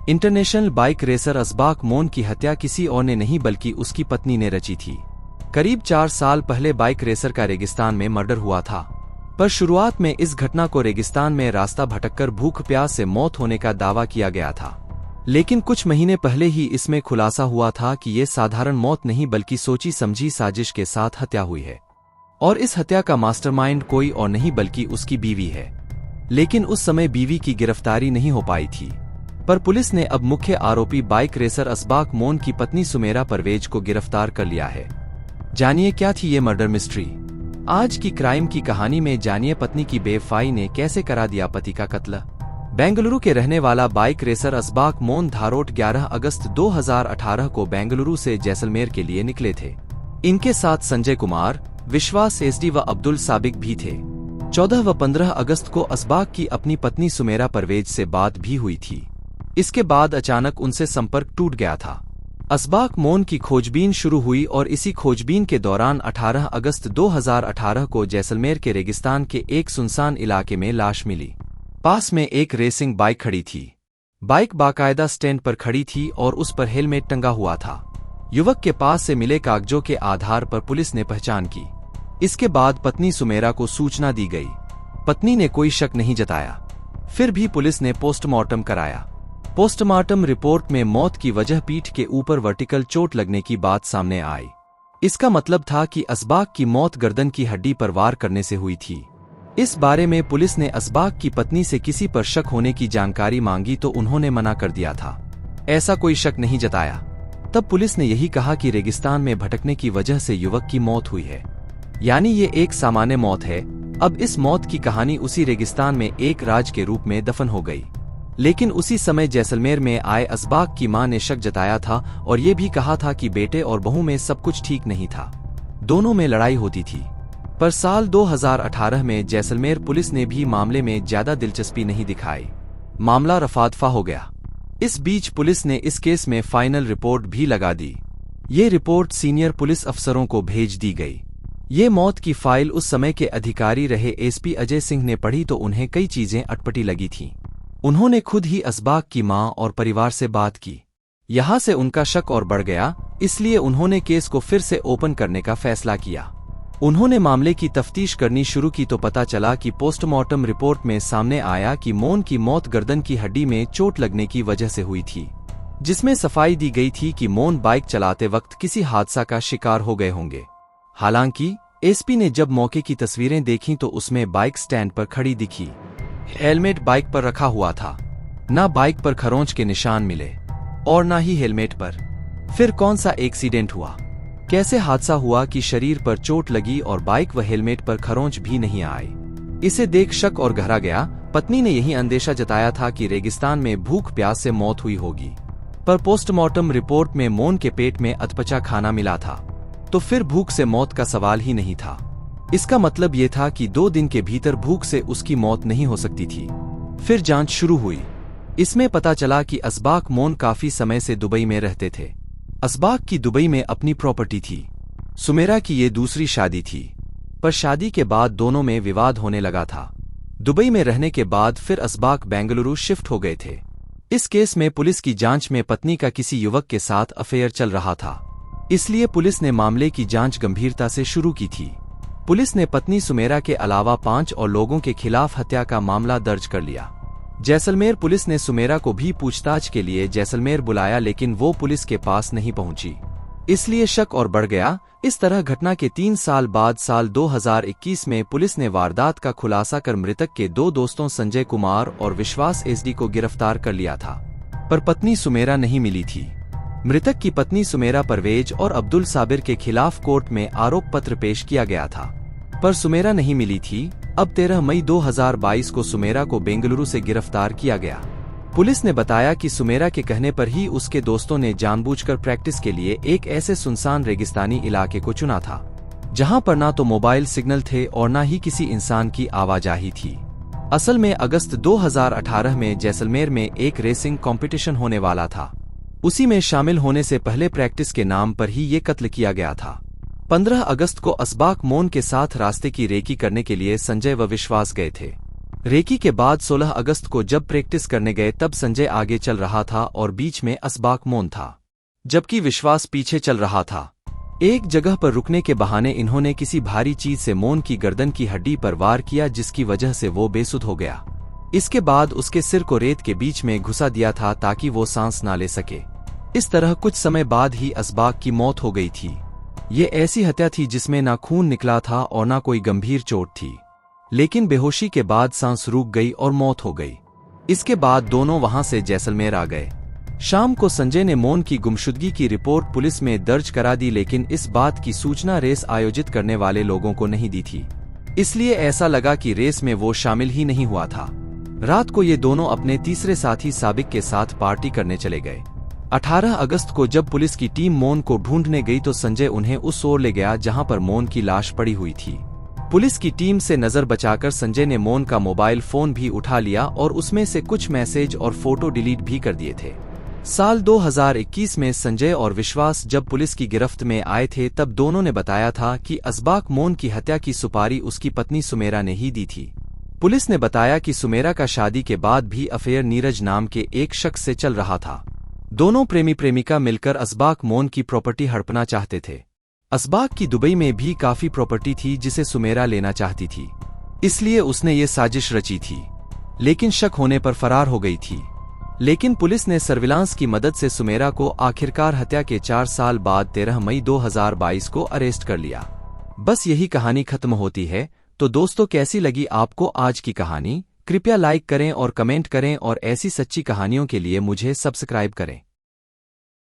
International bike racer असबाक मोन की हत्या किसी और ने नहीं बल्कि उसकी पत्नी ने रची थी। करीब 4 साल पहले बाइक रेसर का रेगिस्तान में मर्डर हुआ था, पर शुरुआत में इस घटना को रेगिस्तान में रास्ता भटककर भूख प्यास से मौत होने का दावा किया गया था। लेकिन कुछ महीने पहले ही इसमें खुलासा हुआ था कि ये साधारण मौत नहीं बल्कि सोची समझी साजिश के साथ हत्या हुई है, और इस हत्या का मास्टरमाइंड कोई और नहीं बल्कि उसकी बीवी है। लेकिन उस समय बीवी की गिरफ्तारी नहीं हो पाई थी, पर पुलिस ने अब मुख्य आरोपी बाइक रेसर असबाक मोन की पत्नी सुमेरा परवेज को गिरफ्तार कर लिया है। जानिए क्या थी ये मर्डर मिस्ट्री। आज की क्राइम की कहानी में जानिए पत्नी की बेवफाई ने कैसे करा दिया पति का कत्ल। बेंगलुरु के रहने वाला बाइक रेसर असबाक मोन धारोट 11 अगस्त 2018 को बेंगलुरु से जैसलमेर के लिए निकले थे। इनके साथ संजय कुमार, विश्वास एसडी व अब्दुल साबिक भी थे। 14 व 15 अगस्त को असबाक की अपनी पत्नी सुमेरा परवेज से बात भी हुई थी। इसके बाद अचानक उनसे संपर्क टूट गया था। असबाक मोन की खोजबीन शुरू हुई और इसी खोजबीन के दौरान 18 अगस्त 2018 को जैसलमेर के रेगिस्तान के एक सुनसान इलाके में लाश मिली। पास में एक रेसिंग बाइक खड़ी थी। बाइक बाकायदा स्टैंड पर खड़ी थी और उस पर हेलमेट टंगा हुआ था। युवक के पास से मिले कागजों के आधार पर पुलिस ने पहचान की। इसके बाद पत्नी सुमेरा को सूचना दी गई। पत्नी ने कोई शक नहीं जताया। फिर भी पुलिस ने पोस्टमार्टम कराया। पोस्टमार्टम रिपोर्ट में मौत की वजह पीठ के ऊपर वर्टिकल चोट लगने की बात सामने आई। इसका मतलब था कि असबाक की मौत गर्दन की हड्डी पर वार करने से हुई थी। इस बारे में पुलिस ने असबाक की पत्नी से किसी पर शक होने की जानकारी मांगी तो उन्होंने मना कर दिया था, ऐसा कोई शक नहीं जताया। तब पुलिस ने यही कहा कि रेगिस्तान में भटकने की वजह से युवक की मौत हुई है, यानी ये एक सामान्य मौत है। अब इस मौत की कहानी उसी रेगिस्तान में एक राज के रूप में दफन हो गई। लेकिन उसी समय जैसलमेर में आए असबाक की मां ने शक जताया था और ये भी कहा था कि बेटे और बहू में सब कुछ ठीक नहीं था, दोनों में लड़ाई होती थी। पर साल 2018 में जैसलमेर पुलिस ने भी मामले में ज्यादा दिलचस्पी नहीं दिखाई। मामला रफा-दफा हो गया। इस बीच पुलिस ने इस केस में फाइनल रिपोर्ट भी लगा दी। ये रिपोर्ट सीनियर पुलिस अफसरों को भेज दी गई। ये मौत की फाइल उस समय के अधिकारी रहे एसपी अजय सिंह ने पढ़ी तो उन्हें कई चीजें अटपटी लगी थीं। उन्होंने खुद ही असबाक की मां और परिवार से बात की। यहां से उनका शक और बढ़ गया, इसलिए उन्होंने केस को फिर से ओपन करने का फैसला किया। उन्होंने मामले की तफ्तीश करनी शुरू की तो पता चला कि पोस्टमार्टम रिपोर्ट में सामने आया कि मोन की मौत गर्दन की हड्डी में चोट लगने की वजह से हुई थी, जिसमें सफाई दी गई थी कि मोन बाइक चलाते वक्त किसी हादसा का शिकार हो गए होंगे। हालांकि एसपी ने जब मौके की तस्वीरें देखीं तो उसमें बाइक स्टैंड पर खड़ी दिखी। हेलमेट बाइक पर रखा हुआ था। ना बाइक पर खरोंच के निशान मिले और ना ही हेलमेट पर। फिर कौन सा एक्सीडेंट हुआ, कैसे हादसा हुआ कि शरीर पर चोट लगी और बाइक व हेलमेट पर खरोंच भी नहीं आई। इसे देख शक और गहरा गया। पत्नी ने यही अंदेशा जताया था कि रेगिस्तान में भूख प्यास से मौत हुई होगी, पर पोस्टमार्टम रिपोर्ट में मोन के पेट में अधपचा खाना मिला था, तो फिर भूख से मौत का सवाल ही नहीं था। इसका मतलब ये था कि 2 दिन के भीतर भूख से उसकी मौत नहीं हो सकती थी। फिर जांच शुरू हुई। इसमें पता चला कि असबाक मोन काफी समय से दुबई में रहते थे। असबाक की दुबई में अपनी प्रॉपर्टी थी। सुमेरा की ये दूसरी शादी थी, पर शादी के बाद दोनों में विवाद होने लगा था। दुबई में रहने के बाद फिर असबाक बेंगलुरु शिफ्ट हो गए थे। इस केस में पुलिस की जांच में पत्नी का किसी युवक के साथ अफेयर चल रहा था, इसलिए पुलिस ने मामले की जांच गंभीरता से शुरू की थी। पुलिस ने पत्नी सुमेरा के अलावा 5 और लोगों के खिलाफ हत्या का मामला दर्ज कर लिया। जैसलमेर पुलिस ने सुमेरा को भी पूछताछ के लिए जैसलमेर बुलाया, लेकिन वो पुलिस के पास नहीं पहुंची, इसलिए शक और बढ़ गया। इस तरह घटना के 3 साल बाद साल 2021 में पुलिस ने वारदात का खुलासा कर मृतक के 2 दोस्तों संजय कुमार और विश्वास एसडी को गिरफ्तार कर लिया था, पर पत्नी सुमेरा नहीं मिली थी। मृतक की पत्नी सुमेरा परवेज और अब्दुल साबिर के खिलाफ कोर्ट में आरोप पत्र पेश किया गया था, पर सुमेरा नहीं मिली थी। अब 13 मई 2022 को सुमेरा को बेंगलुरु से गिरफ्तार किया गया। पुलिस ने बताया कि सुमेरा के कहने पर ही उसके दोस्तों ने जानबूझकर प्रैक्टिस के लिए एक ऐसे सुनसान रेगिस्तानी इलाके को चुना था, जहां पर ना तो मोबाइल सिग्नल थे और ना ही किसी इंसान की आवाजाही थी। असल में अगस्त 2018 में जैसलमेर में एक रेसिंग कंपटीशन होने वाला था। उसी में शामिल होने से पहले प्रैक्टिस के नाम पर ही ये कत्ल किया गया था। 15 अगस्त को असबाक मोन के साथ रास्ते की रेकी करने के लिए संजय व विश्वास गए थे। रेकी के बाद 16 अगस्त को जब प्रैक्टिस करने गए तब संजय आगे चल रहा था और बीच में असबाक मोन था, जबकि विश्वास पीछे चल रहा था। एक जगह पर रुकने के बहाने इन्होंने किसी भारी चीज से मोन की गर्दन की हड्डी पर वार किया, जिसकी वजह से वो बेसुध हो गया। इसके बाद उसके सिर को रेत के बीच में घुसा दिया था ताकि वो सांस ना ले सके। इस तरह कुछ समय बाद ही असबाक की मौत हो गई थी। ये ऐसी हत्या थी जिसमें ना खून निकला था और ना कोई गंभीर चोट थी, लेकिन बेहोशी के बाद सांस रुक गई और मौत हो गई। इसके बाद दोनों वहां से जैसलमेर आ गए। शाम को संजय ने मोन की गुमशुदगी की रिपोर्ट पुलिस में दर्ज करा दी, लेकिन इस बात की सूचना रेस आयोजित करने वाले लोगों को नहीं दी थी, इसलिए ऐसा लगा कि रेस में वो शामिल ही नहीं हुआ था। रात को ये दोनों अपने तीसरे साथी साबिक के साथ पार्टी करने चले गए। 18 अगस्त को जब पुलिस की टीम मोन को ढूंढने गई तो संजय उन्हें उस ओर ले गया जहां पर मोन की लाश पड़ी हुई थी। पुलिस की टीम से नजर बचाकर संजय ने मोन का मोबाइल फोन भी उठा लिया और उसमें से कुछ मैसेज और फोटो डिलीट भी कर दिए थे। साल 2021 में संजय और विश्वास जब पुलिस की गिरफ्त में आए थे तब दोनों ने बताया था कि असबाक मोन की हत्या की सुपारी उसकी पत्नी सुमेरा ने ही दी थी। पुलिस ने बताया कि सुमेरा का शादी के बाद भी अफेयर नीरज नाम के एक शख्स से चल रहा था। दोनों प्रेमी प्रेमिका मिलकर असबाक मोन की प्रॉपर्टी हड़पना चाहते थे। असबाक की दुबई में भी काफी प्रॉपर्टी थी जिसे सुमेरा लेना चाहती थी, इसलिए उसने ये साजिश रची थी, लेकिन शक होने पर फरार हो गई थी। लेकिन पुलिस ने सर्विलांस की मदद से सुमेरा को आखिरकार हत्या के 4 साल बाद 13 मई 2022 को अरेस्ट कर लिया। बस यही कहानी खत्म होती है। तो दोस्तों, कैसी लगी आपको आज की कहानी? कृपया लाइक करें और कमेंट करें और ऐसी सच्ची कहानियों के लिए मुझे सब्सक्राइब करें।